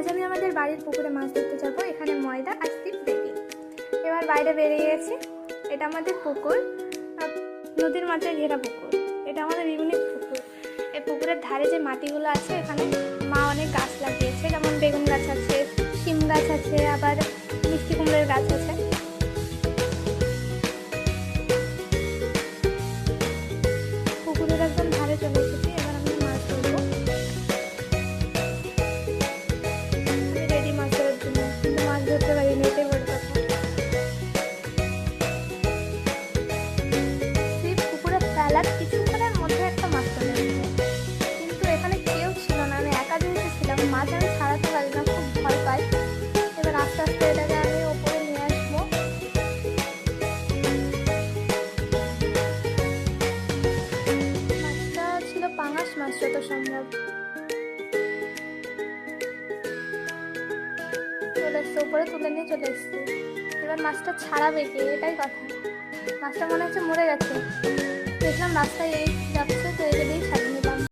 আজ আমি আমাদের বাড়ির পুকুরে মাছ ধরতে যাবো। এখানে ময়দা আর ছিপ রেডি। এবার বাইরে বেরিয়ে গেছি। এটা আমাদের পুকুর, নদীর মাঠে ঘেরা পুকুর। এটা আমাদের ইউনিক পুকুর। এই পুকুরের ধারে যে মাটিগুলো আছে, এখানে মা অনেক গাছ লাগিয়েছে, যেমন বেগুন গাছ আছে, শিম গাছ আছে, আবার মিষ্টি কুমড়োর গাছ আছে। পুকুরের একদম ধারে চলে এসেছি। এবার আমি মাছ ধরবো। আমি রেডি মাছ ধরার জন্য, কিন্তু মাছ ধরতে পারিনি, এটাই বড় কথা। সেই পুকুরে ফেলার কিছুক্ষণের মধ্যে একটা মাছ চলে এসেছে, কিন্তু এখানে কেউ ছিল না, আমি একা যেহেতু ছিলাম, মাছ আমি ছাড়াতে পারি না, খুব ভয় পাই। এবার আস্তে আস্তে এটাকে আমি ওপরে নিয়ে আসবো। মাছটা ছিল পাঙাশ মাছ যত সম্ভব। চলে এসছে, উপরে তুলে নিয়ে চলে এসছে। এবার মাছটা ছাড়াবে কে, এটাই কথা। মাছটা মনে হচ্ছে মরে গেছে। দেখলাম রাস্তায় এই